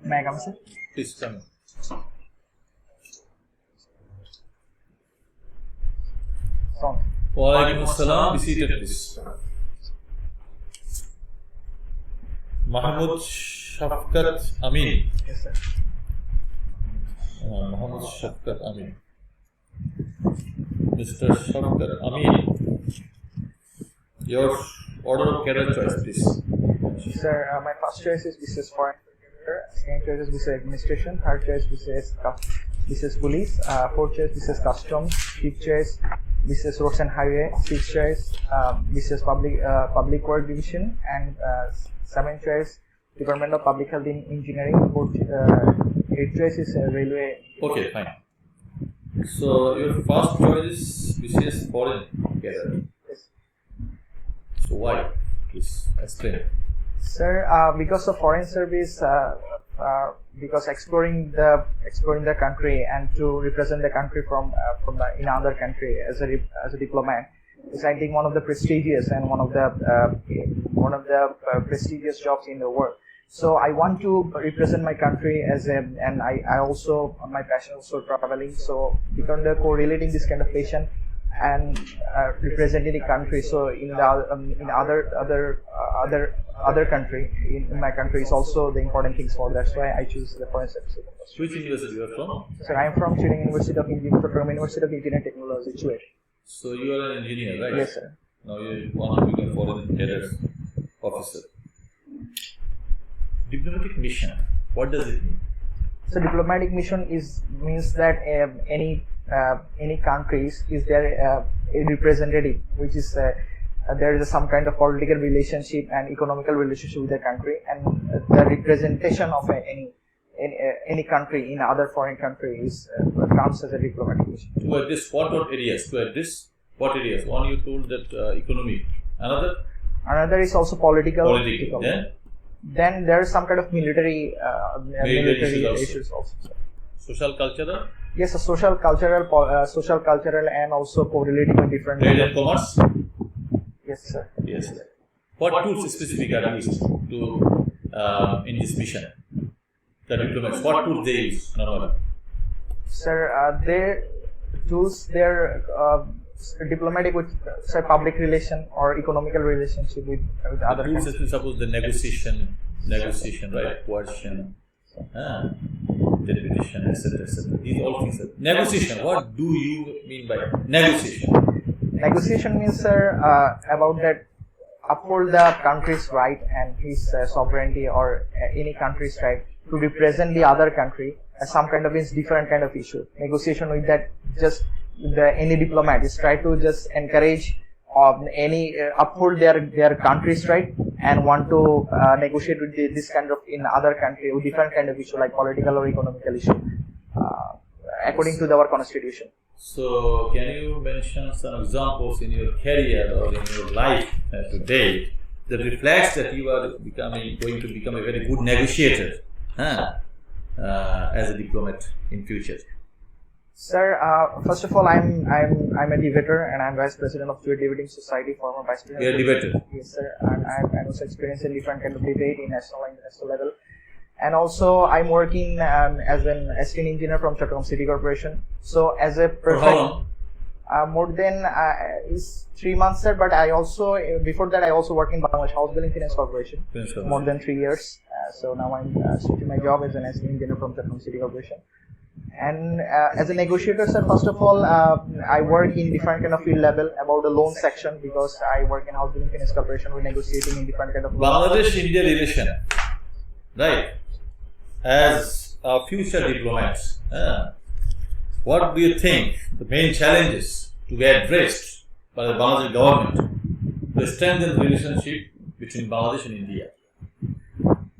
May I come, sir? Please come. Sound. Walaikum assalam. Be seated, please. Mahmoud Shafkat Amin. Yes, sir. Mahmoud Shafkat Amin. Mr. Shafkat Amin. Your order of career choice, please. Sir, my first choice is BCS Foreign. Second choice is BCS Administration. Third choice BCS Police. Fourth choice BCS Customs. Fifth choice BCS Roads and Highway. Sixth choice BCS Public Work Division. And seventh choice Department of Public Health in Engineering. Eighth choice is Railway. Okay, fine. So your first choice is BCS Foreign career. Yes. So why? Please explain. Sir, because of foreign service, because exploring the country and to represent the country from in another country as a diplomat is, I think, one of the prestigious and one of the prestigious jobs in the world. So I want to represent my country and I also, my passion also traveling. So because they're correlating this kind of passion and representing the country. So in other country, in my country is also the important things for. That's why I choose the foreign service. Which university you are from? Sir, I am from University of Engineering, University of Engineering Technology, Chuet. So you are an engineer, right? Yes, sir. Now you want to become foreign career officer. Diplomatic mission. What does it mean? So diplomatic mission means that any countries is there a representative, which is there is some kind of political relationship and economical relationship with the country, and the representation of any country in other foreign country is counts as a diplomatic mission. To address what areas? To address what areas? One you told that economy. Another is also political. Then there is some kind of military issues also. Social, cultural. Yes, so social, cultural, and also correlating with different. Trade and commerce. Yes, sir. Yes. What tools specifically are used to in this mission? The diplomats. What tools they use normally? Sir, their tools, they're diplomatic with public relation or economical relationship with other countries. Suppose the negotiation, right? Coercion, deputation, etc. These all things. Negotiation. What do you mean by negotiation? Negotiation means, sir, about that uphold the country's right and his sovereignty or any country's right to represent the other country as some kind of different kind of issue. Negotiation with that, just any diplomat is try to just encourage uphold their country's right and want to negotiate with this kind of in other country with different kind of issue like political or economical issue according to our constitution. So, can you mention some examples in your career or in your life today that reflects that you are going to become a very good negotiator as a diplomat in future? Sir, first of all, I'm a debater and I'm vice president of Chuet Debating Society, former vice president. You are a debater? Yes, sir. And I'm also experienced in different kind of debate in national and international level. And also, I'm working as an assistant engineer from Chattogram City Corporation. So, as a more than is 3 months, sir. But I also before that I also work in Bangladesh House Building Finance Corporation more than 3 years. So now I'm switching my job as an assistant engineer from Chattogram City Corporation. And as a negotiator, sir, first of all, I work in different kind of field level about the loan section because I work in House Building Finance Corporation. We're negotiating in different kind of Bangladesh-India relation, right? As future diplomats, what do you think the main challenges to be addressed by the Bangladesh government to strengthen the relationship between Bangladesh and India?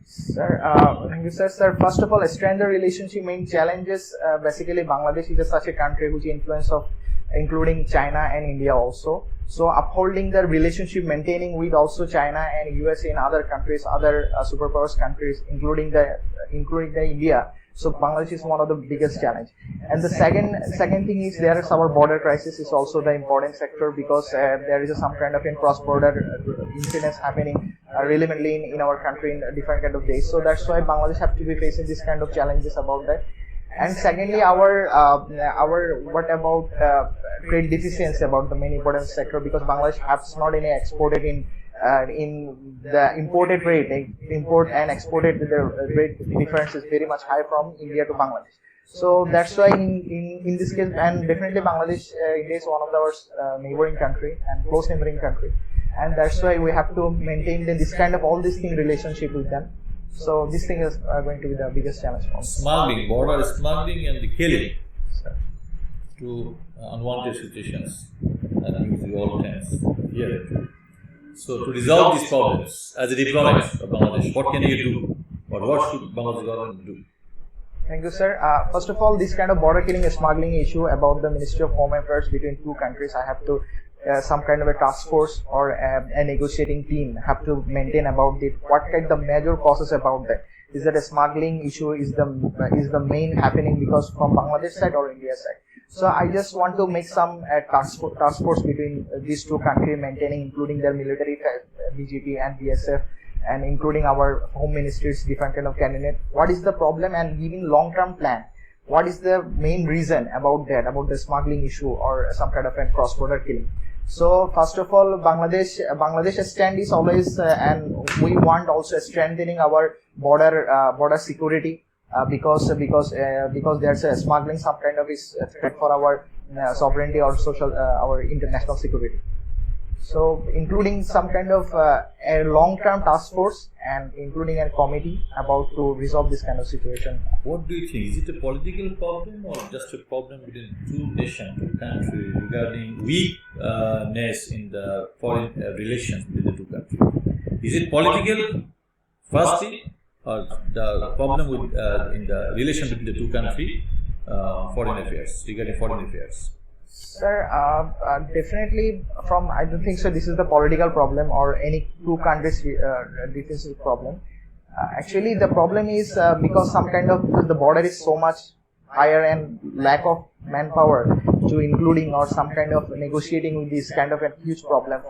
Sir, thank you, sir. Sir, first of all, a stranger relationship main challenges. Basically, Bangladesh is such a country which influence of including China and India also. So upholding the relationship, maintaining with also China and USA and other countries, other superpowers countries, including the India. So Bangladesh is one of the biggest challenge. And the second thing is there is our border crisis is also the important sector because there is some kind of cross-border incidents happening relevantly in our country in different kind of days. So that's why Bangladesh have to be facing this kind of challenges about that. And secondly, our what about trade deficiency about the main important sector because Bangladesh has not any exported in the imported rate, import and exported the rate difference is very much high from India to Bangladesh. So that's why in this case, and definitely Bangladesh India is one of our neighboring country and close neighboring country, and that's why we have to maintain this kind of all this thing relationship with them. So this thing is going to be the biggest challenge for us. Smuggling, border smuggling and the killing to unwanted situations and use the all tense here. So to resolve these problems, as a diplomat of Bangladesh, what can you do? Or what should Bangladesh government do? Thank you, sir. First of all, this kind of border killing and smuggling issue about the Ministry of Home Affairs between two countries, I have to some kind of a task force or a negotiating team have to maintain about it. What kind of major causes about that? Is that a smuggling issue is the main happening because from Bangladesh side or India side? So I just want to make some task force between these two countries, maintaining, including their military, BGP and BSF, and including our home ministries, different kind of candidate. What is the problem and giving long-term plan? What is the main reason about that, about the smuggling issue or some kind of a cross-border killing? So first of all, Bangladesh stand is always, and we want also strengthening our border security. Because there's a smuggling some kind of is a threat for our sovereignty or our international security. So including some kind of a long-term task force and including a committee about to resolve this kind of situation. What do you think? Is it a political problem or just a problem between two nations, two countries regarding weakness in the foreign relations between the two countries? Is it political firstly? Or the problem with in the relation between the two countries, foreign affairs, regarding foreign affairs? Sir, definitely I don't think so this is the political problem or any two countries defensive problem. Actually, the problem is because the border is so much higher and lack of manpower to including or some kind of negotiating with this kind of a huge problem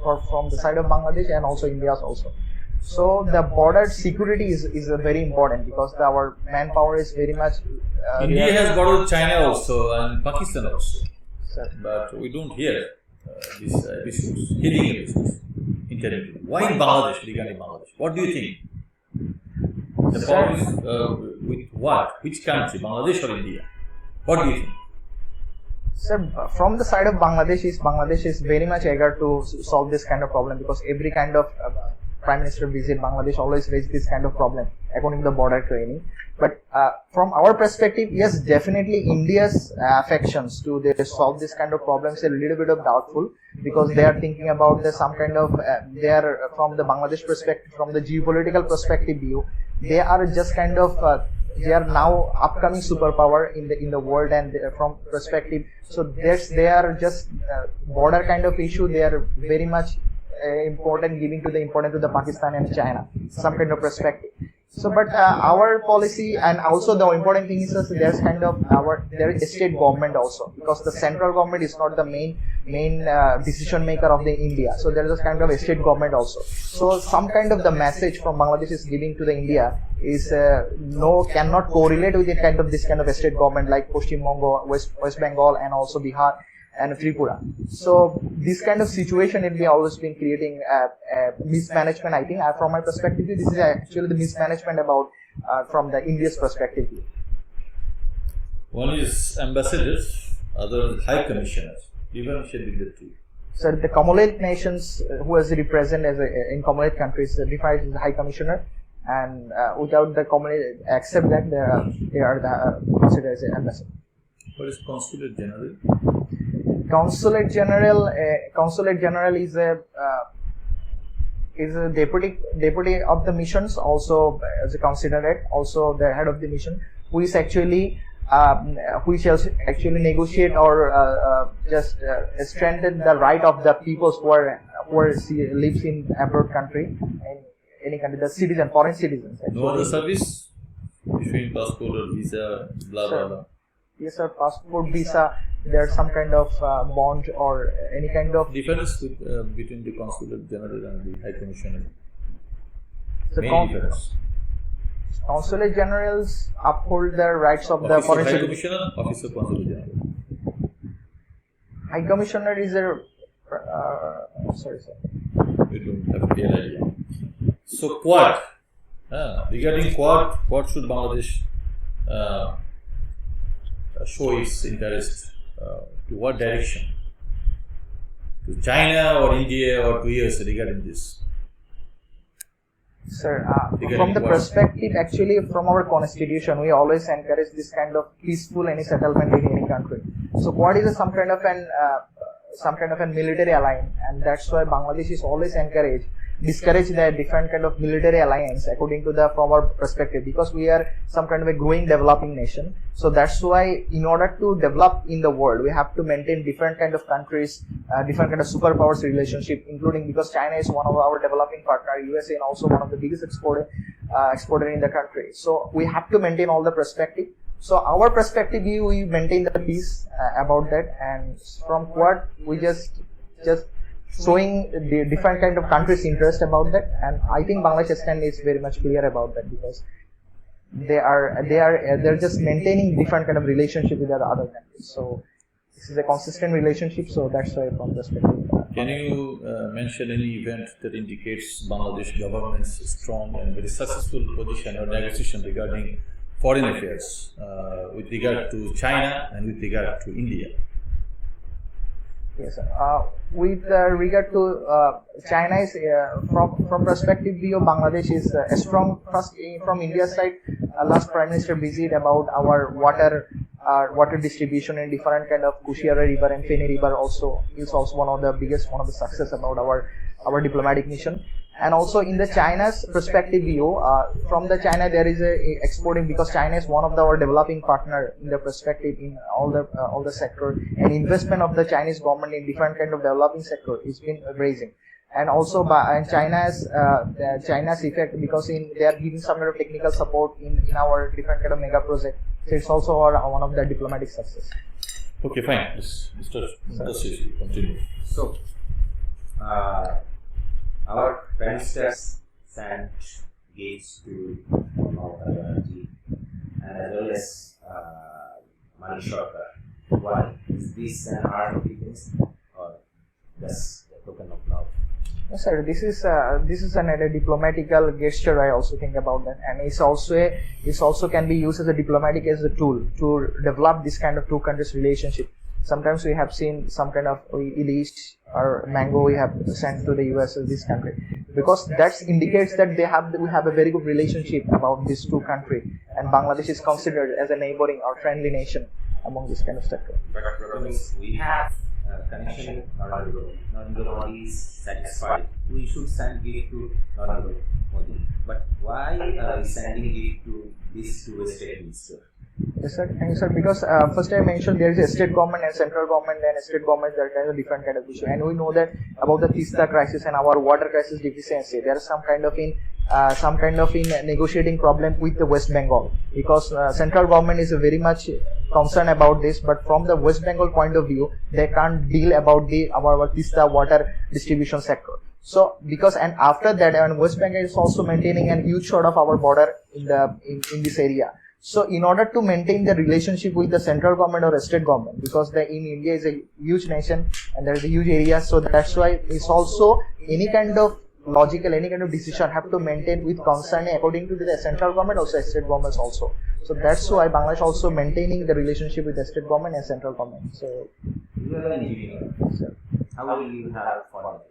from the side of Bangladesh and also India's also. So the border security is very important because our manpower is very much. India has bordered China also and Pakistan also, sir. But we don't hear these issues, killing issues, internally. Why in Bangladesh, regarding Bangladesh? What do you think? The problem is with what? Which country, Bangladesh or India? What do you think? Sir, from the side of Bangladesh is very much eager to solve this kind of problem because every kind of Prime Minister visit Bangladesh always raise this kind of problem according to the border training. But from our perspective, yes, definitely India's affections to solve this kind of problems are a little bit of doubtful because they are thinking about some kind of they are from the Bangladesh perspective, from the geopolitical perspective view, they are just kind of they are now upcoming superpower in the world and from perspective. So they are just border kind of issue. They are very much giving to the Pakistan and China, some kind of perspective. So, but our policy and also the important thing is that there's kind of there is state government also because the central government is not the main decision maker of the India. So there is a kind of a state government also. So some kind of the message from Bangladesh is giving to the India is cannot correlate with this kind of a state government like Paschim Bongo, West Bengal and also Bihar and Tripura. So this kind of situation will be always been creating mismanagement. I think from my perspective, this is actually the mismanagement about from the India's perspective. One is ambassadors, other is high commissioners. Differentiate between the two. So the Commonwealth nations who is represented in Commonwealth countries defined as the high commissioner, and without the Commonwealth accept that they are considered as an ambassador. What is Consulate General? Consulate General is a deputy of the missions, also as a considerate, also the head of the mission, who is actually negotiate or just strengthen the right of the peoples who lives in abroad country, in any country, the citizen, foreign citizens. No other service issuing passport or visa, blah blah blah. Yes, sir. Passport, visa. There's some kind of bond or any kind of. Difference between the consulate general and the high commissioner. The Main difference. Consulate generals uphold the rights of the Office of foreign high citizen. commissioner, office of consulate general. High commissioner is a. Sorry, sir. You don't have a clear idea. So Quad. Regarding Quad should Bangladesh show its interest to what direction? To China or India or to US regarding this? Sir, Regarding from the what? perspective, actually, from our constitution, we always encourage this kind of peaceful any settlement in any country. So, Quad is some kind of an military alliance, and that's why Bangladesh is always discourage the different kind of military alliance according to the from our perspective, because we are some kind of a growing developing nation. So that's why in order to develop in the world, we have to maintain different kind of countries, different kind of superpowers relationship, including because China is one of our developing partner, USA and also one of the biggest exporter in the country. So we have to maintain all the perspective. So our perspective view, we maintain the peace about that, and from Quad we just showing the different kind of countries' interest about that, and I think Bangladesh stand is very much clear about that, because they're just maintaining different kind of relationship with the other countries. So this is a consistent relationship. So that's why from perspective. Can you mention any event that indicates Bangladesh government's strong and very successful position or negotiation regarding foreign affairs with regard to China and with regard to India? Yes, sir. With regard to China, is from perspective view, Bangladesh is a strong. First, from India's side, last Prime Minister visit about our water distribution in different kind of Kushiara River and Feni River also is also one of the success about our diplomatic mission. And also in the China's perspective view, from the China there is a exporting, because China is one of our developing partner in the perspective in all the sector, and investment of the Chinese government in different kind of developing sector is been raising. And also and China's effect, because they are giving some kind of technical support in our different kind of mega project. So it's also one of the diplomatic success. Okay, fine. Mr. Continue. So, our Prime Minister's sent gates to North Energy and as well as money shortcut. Why? Is this an art of defense or just a token of love? Yes, sir. This is a diplomatical gesture. I also think about that, and it's also can be used as a diplomatic as a tool to develop this kind of two countries relationship. Sometimes we have seen some kind of illicit or mango we have sent to the US as this country, because that indicates that we have a very good relationship about these two countries, and Bangladesh is considered as a neighboring or friendly nation among this kind of sector. But we have connection with Narendra Modi is satisfied. We should send gift to Narendra Modi. But why is sending gift to these two state ministers? Yes, sir. Thank you, sir. Because first I mentioned there is a state government and central government, and state government there are different kind of issue, and we know that about the Tista crisis and our water crisis deficiency, there is some kind of negotiating problem with the West Bengal, because central government is very much concerned about this, but from the West Bengal point of view, they can't deal about our Tista water distribution sector. So because and after that, and West Bengal is also maintaining a huge sort of our border in this area. So in order to maintain the relationship with the central government or state government, because in India is a huge nation and there is a huge area, so that's why it's also any kind of logical, any kind of decision have to maintain with concern according to the central government or state governments also. So that's why Bangladesh also maintaining the relationship with the state government and central government. So you are an engineer. sir. How will you have foreigners?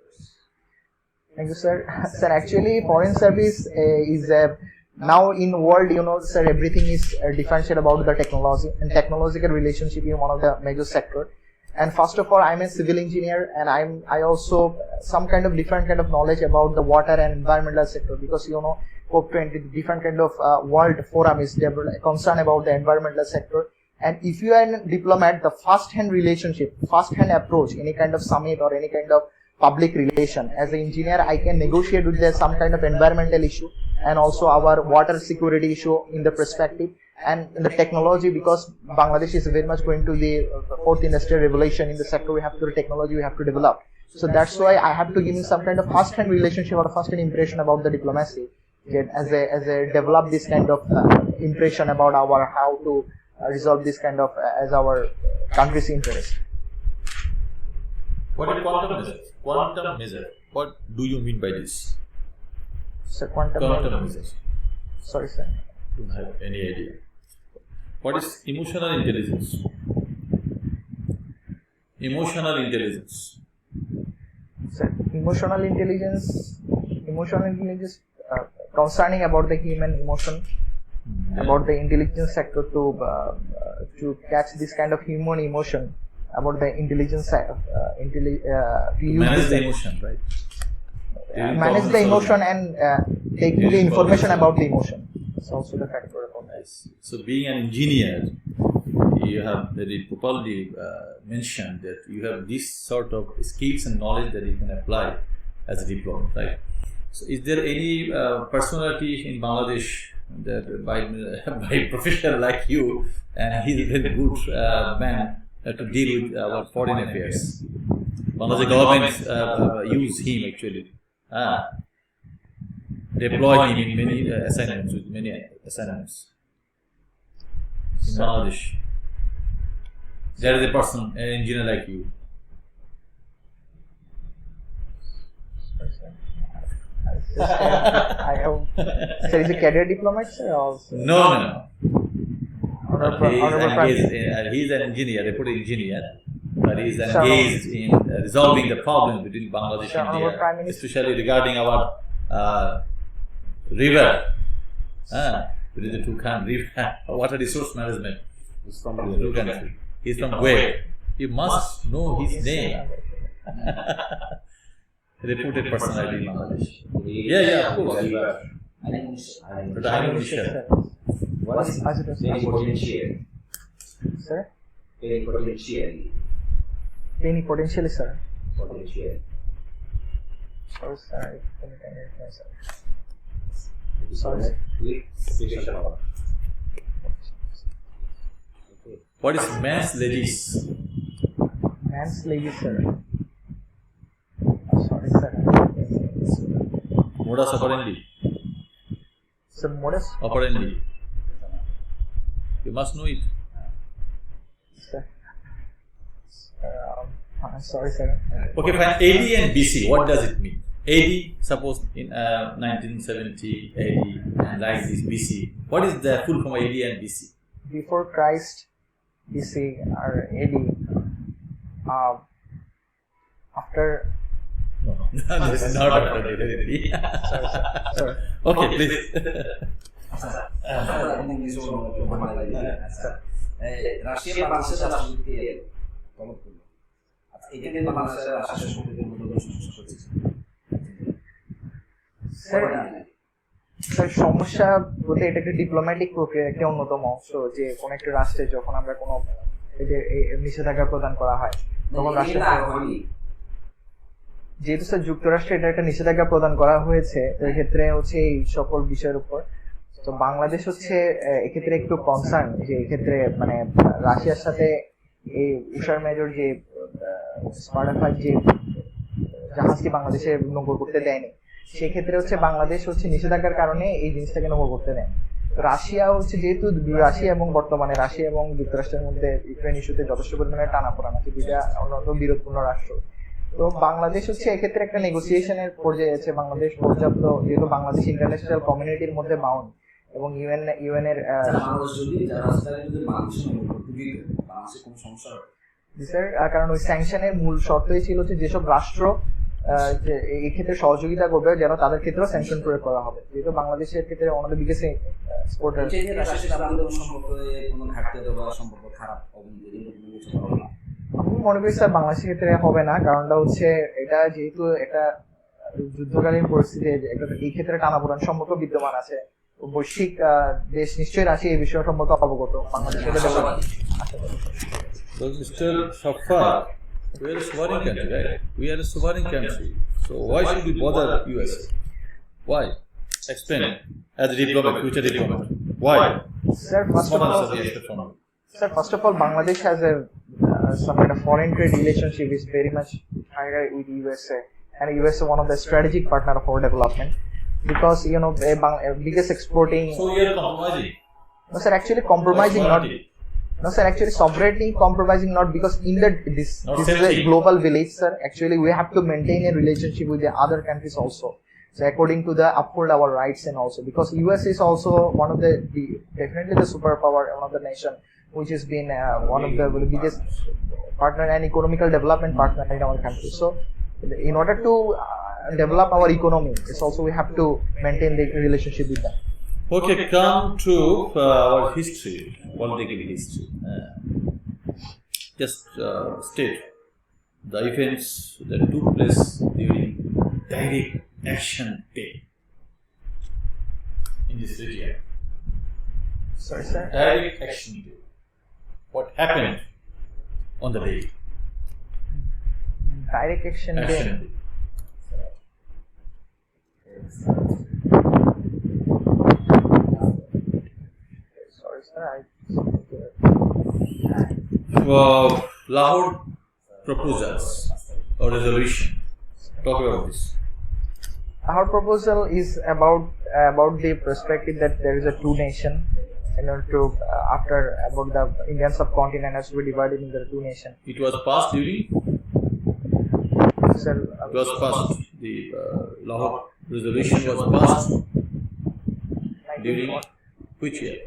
Thank you, sir. Sir, actually foreign service is a now in world, sir, everything is differentiated about the technology, and technological relationship is one of the major sector. And first of all, I'm a civil engineer, and I also some kind of different kind of knowledge about the water and environmental sector, because COP20 different kind of world forum is concerned about the environmental sector. And if you are a diplomat, the first-hand relationship, first-hand approach, any kind of summit or any kind of public relation, as an engineer, I can negotiate with some kind of environmental issue, and also our water security issue in the perspective, and the technology, because Bangladesh is very much going to the fourth industrial revolution in the sector. We have to the technology we have to develop. So that's why I have to give him some kind of first-hand relationship or first-hand impression about the diplomacy, as a develop this kind of impression about our how to resolve this kind of as our country's interest. What is quantum measure? Quantum measure. What do you mean by this? So quantum measure. Sorry, sir. Don't have any idea. What is emotional intelligence? Emotional intelligence. Sir, emotional intelligence concerning about the human emotion, about the intelligence sector to catch this kind of human emotion, about the intelligence to use Manage this the emotion, right? manage the emotion and taking the information about the emotion. It's also the factor about that. So being an engineer, you have very properly mentioned that you have this sort of skills and knowledge that you can apply as a diplomat, right? So is there any personality in Bangladesh that by professional like you, and he's a very good man to deal with our foreign affairs? Bangladesh government use him actually. Deploy him in many assignments, with many assignments in Bangladesh. There is a person, an engineer like you. I have. Sir, is a career diplomat, sir? Also? No. Honorable Prime Minister. He's an engineer, a deputy engineer, but he's engaged in resolving the problems between Bangladesh and India, especially regarding our river. Between the two countries, water resource management. He's from The two countries. He's from where? You must know his name. Reputed personality in Bangladesh. Yeah, of course. But I'm not sure. What is plenipotentiary? Sir? Plenipotentiary. Plenipotentiary, sir. Potentiary. Sorry, sir. Sorry. With special power. Okay. What is man's ladies? Man's lady, sir. Sorry, sir. Modus operandi. Sir, modus Operandi. You must know it. sir. Sorry, sir. Okay, fine. AD and BC, what does it mean? AD, suppose in 1970 AD, and like this BC. What is the full form of AD and BC? Before Christ, BC or AD. After. No, this is not after AD. Sorry. Okay, please. Russia বাংলাদেশের রাষ্ট্রদূতকে তলব করলো। আচ্ছা, এটা নিয়ে বাংলাদেশের রাষ্ট্র সম্পর্কের মধ্যে সমস্যা হচ্ছে। স্যার, সমস্যা বলতে এটা একটা ডিপ্লোম্যাটিক প্রক্রিয়া, একটা অন্যতম অংশ, যে কোন একটা রাষ্ট্রে যখন আমরা কোনো নিষেধাজ্ঞা প্রদান করা হয় তখন রাষ্ট্র, যেহেতু স্যার যুক্তরাষ্ট্রে এটা একটা নিষেধাজ্ঞা প্রদান করা হয়েছে, তো এক্ষেত্রে হচ্ছে এই সকল বিষয়ের উপর তো বাংলাদেশ হচ্ছে এক্ষেত্রে একটু কনসার্ন, যে এক্ষেত্রে মানে রাশিয়ার সাথে এই উষার মেজর যে স্পার্টাফাইভ যে জাহাজটি বাংলাদেশে নোঙর করতে দেয়নি, সেক্ষেত্রে হচ্ছে বাংলাদেশ হচ্ছে নিষেধাজ্ঞার কারণে এই জিনিসটাকে নোঙর করতে দেয়। রাশিয়া হচ্ছে যেহেতু রাশিয়া এবং বর্তমানে রাশিয়া এবং যুক্তরাষ্ট্রের মধ্যে ইউক্রেন ইস্যুতে যথেষ্ট পরিমাণে টানাপোড়েন আছে, দুইটা অন্যতম বিরোধপূর্ণ রাষ্ট্র। তো বাংলাদেশ হচ্ছে এক্ষেত্রে একটা নেগোসিয়েশনের পর্যায়ে আছে। বাংলাদেশ পর্যাপ্ত, যেহেতু বাংলাদেশ ইন্টারন্যাশনাল কমিউনিটির মধ্যে বাউন্ড এবং ইউএন এর কারণ ওই স্যাংশনের মূল শর্তই ছিল যে যেসব রাষ্ট্র এই ক্ষেত্রে সহযোগিতা করবে যেন তাদের ক্ষেত্রেও স্যাংশন প্রয়োগ করা হবে, যেহেতু বাংলাদেশের ক্ষেত্রে আমাদের বিগেস্ট এক্সপোর্টার। আমি মনে করি স্যার বাংলাদেশের ক্ষেত্রে হবে না, কারণটা হচ্ছে এটা যেহেতু একটা যুদ্ধকালীন পরিস্থিতি, এই ক্ষেত্রে টানাপোড়েন সম্পর্ক বিদ্যমান আছে। বৈশ্বিক দেশ নিশ্চয়ই রাশিয়া এই বিষয় সম্পর্কে অবগত। বাংলাদেশের So, Mr. Safar, we are a sovereign country, right? We are a sovereign country. So, why should we bother USA? Why? Explain as a diplomat, future diplomat. Why? Sir, first What of all, answer do you expect from me? Sir, first of all, Bangladesh has a some kind of foreign trade relationship is very much higher with USA, and USA one of the strategic partner of our development, because you know a biggest exporting. So you are compromising. No, sir, actually compromising not. No, sir, actually sovereignty compromising not, because in this Not is a safety. global village, sir. Actually, we have to maintain a relationship with the other countries also. So according to the uphold our rights, and also because US is also one of the definitely the superpower, one of the nation which has been one of the biggest partner and economical development partner in our country. So in order to develop our economy, it's also we have to maintain the relationship with them. Okay, come to our history, political history. Just state the events that took place during direct action day in this region. Sorry, sir. Direct action day. What happened on the day? Direct action day. Action day. Sorry, sir. Lahore proposals or resolution. Talk about this. Our proposal is about the perspective that there is a two nation, in order to after about the Indian subcontinent has to be divided into the two nation. It was passed during. Sir, It was passed. The Lahore resolution was passed during which year?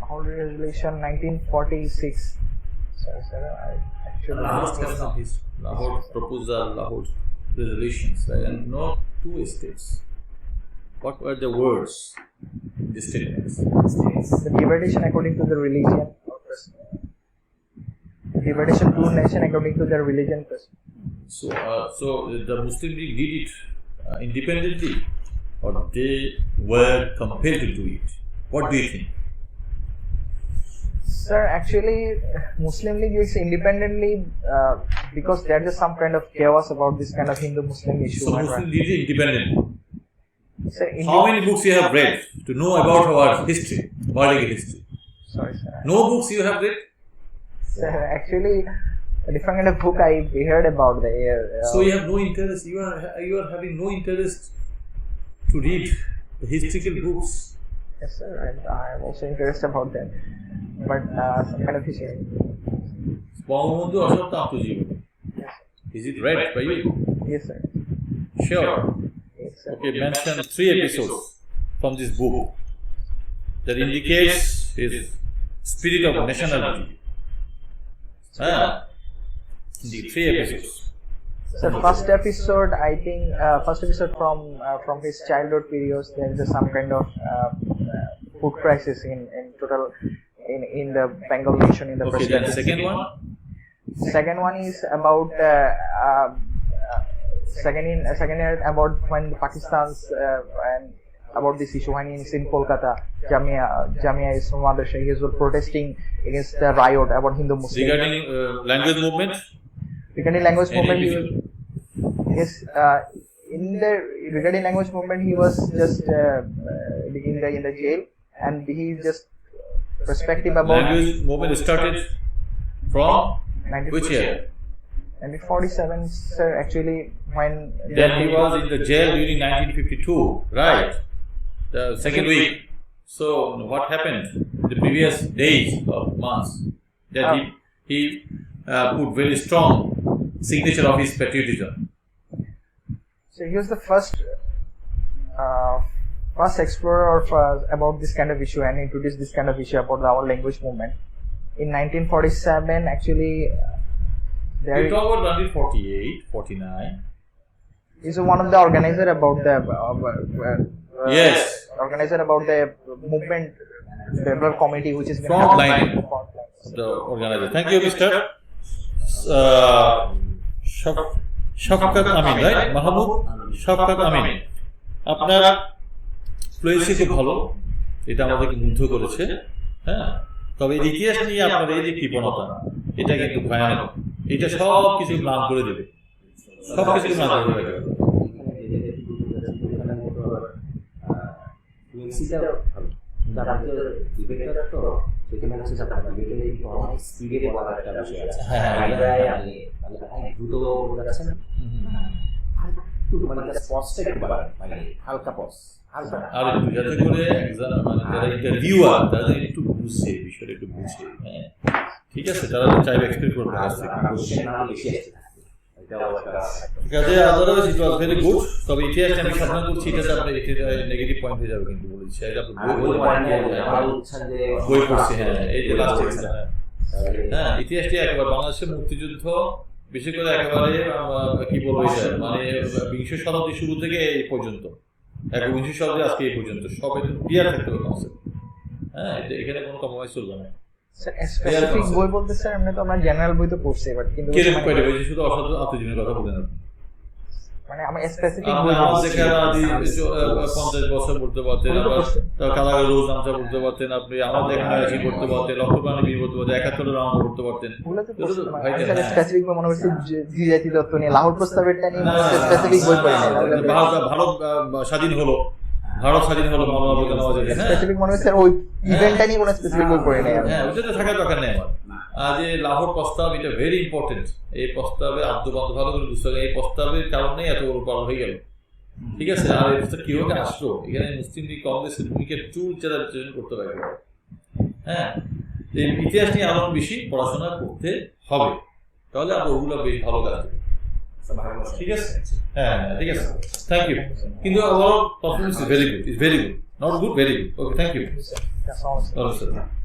Lahore resolution 1946. Sorry, sir. I actually His Lahore proposal, Lahore resolutions, right? And not two states. What were the words in the statements? the division according to the religion. Division two nation according to their religion. So the Muslim League did it independently, or they were compelled to do it. What do you think? Sir, actually, Muslim League is independently because there is some kind of chaos about this kind of Hindu-Muslim issue. So Muslim did it independently. Sir, How many books you have read to know about our history, political history? Sorry, sir. No books you have read. Sir, actually, a different kind of book I heard about the year. So you have no interest. You are having no interest to read the historical books. Yes, sir. I am also interested about that, but some kind of issue. Bangabandhu Ashoka Jeevan. Yes, Is it read by you? yes, sir. Sure. Yes, sir. Okay, mention 3 episodes from this book that indicates his spirit of nationality. The 3 episodes. So first episode, I think first episode from his childhood periods, there is some kind of food crisis in total in the Bengal nation in the Okay, then presidency. second one. Second one is about second year about when Pakistan's and about this issue when he's in Kolkata, Jamia is Madrasa, he was protesting against the riot about Hindu Muslims. Regarding language movement. Regarding language Any movement, issue? Regarding language movement, he was just in the jail, and he just perspective about Language movement started from 1947. which year? 1947, sir. Actually, when Then he was in the jail during 1952, right? The second week. So what happened the previous days or months? That he put very strong signature of his patriotism. So he was the first explorer of about this kind of issue and introduced this kind of issue about our language movement. In 1947, actually, We talk about 1948, 49. he's one of the organizer about the Yes. organizer about the movement development committee, which is Front line. The organizer. Thank you, Mr. Shafkat Amin, right? Mahmoud Shafkat Amin. আপনার fluency খুব ভালো, এটা আমাদেরকে মুগ্ধ করেছে। হ্যাঁ, তবে এই ইতিহাস নিয়ে আপনার এই যে কৃপণতা, এটা কিন্তু ভয়ানক। এটা সব কিছু ম্লান করে দেবে, সব কিছু ম্লান করে দেবে। এমসিটা ভালো তারপরে ডিবেটটা তো সেখানে হচ্ছে আপনার ডিবেটে কিন্তু অনেক স্পিডে বলার একটা বিষয় আছে হ্যাঁ আপনি দ্রুত বলতে যাচ্ছেন মানে স্পষ্ট একটু মানে হালকা পজ হালকা আর একটু যাতে করে একজন মানে যারা ইন্টারভিউয়ার তাদের একটু বুঝছে বিষয়টা একটু বুঝে হ্যাঁ ঠিক আছে তারা চাইবে এক্সপেক্ট করবে কাছ থেকে কোশ্চেন না বেশি আসছে কাজে otherwise it was very good তবে ইতিহাসটা আমি সাবধান করছি এটাতে আপনার এটা নেগেটিভ পয়েন্ট হয়ে যাবে কিন্তু বলেছি এটা আপনি বই পড়ছি হ্যাঁ এই যে লাস্ট হ্যাঁ ইতিহাসটি একেবারে বাংলাদেশের মুক্তিযুদ্ধ বিশেষ করে একেবারে কি বলবো এটা মানে বিংশ শতাব্দীর শুরু থেকে এই পর্যন্ত একবিংশ শতাব্দী আজকে এই পর্যন্ত সব একটু ক্লিয়ার থাকতে হবে কনসেপ্ট হ্যাঁ এখানে কোনো কম্প্রোমাইজ চলবে না স্পেসিফিক বই বলতে স্যার এমনি তো আমরা জেনারেল বই তো পড়ছি বাট কিন্তু কিরকম করে বই শুধু অসাধু আত্মজীবনের কথা বলেন মানে আমরা স্পেসিফিক বই আমাদের খেলা আদি 50 বছর পড়তে পারতেন কালার রোজ নামটা পড়তে পারতেন আপনি আমাদের এখানে আসি করতে পারতেন লক্ষ্যপ্রাণী বীর করতে পারতেন 71 রাউন্ড করতে পারতেন স্পেসিফিক বই মনে হচ্ছে জিজাতি দত্ত নিয়ে লাহোর প্রস্তাবেরটা নিয়ে স্পেসিফিক বই পড়ে ভারত স্বাধীন হলো ভারত স্বাধীন হলো মাওলানা আবুল কালাম আজাদ হ্যাঁ স্পেসিফিক মনে হচ্ছে ওই ইভেন্টটা নিয়ে কোনো স্পেসিফিক বই পড়ে নেই হ্যাঁ ওটা তো থাকার দরকার নেই আমার আজ এই লাহোর প্রস্তাব এটা ভেরি ইম্পর্টেন্ট এই প্রস্তাবে আদ্যবাদ ভালো করে বুঝতে হবে এই প্রস্তাবের কারণে এত বড় পার হয়ে গেল ঠিক আছে আর এই প্রস্তাব কিভাবে আসলো এখানে মুসলিম লীগ কংগ্রেসের ভূমিকা চুল চেরা বিশ্লেষণ করতে পারে হ্যাঁ এই ইতিহাস নিয়ে আরো বেশি পড়াশোনা করতে হবে তাহলে আমরা ওগুলো বেশ ভালো কাজ দেবো ঠিক আছে হ্যাঁ ঠিক আছে থ্যাংক ইউ কিন্তু overall performance is very good not good very good okay thank you That's all.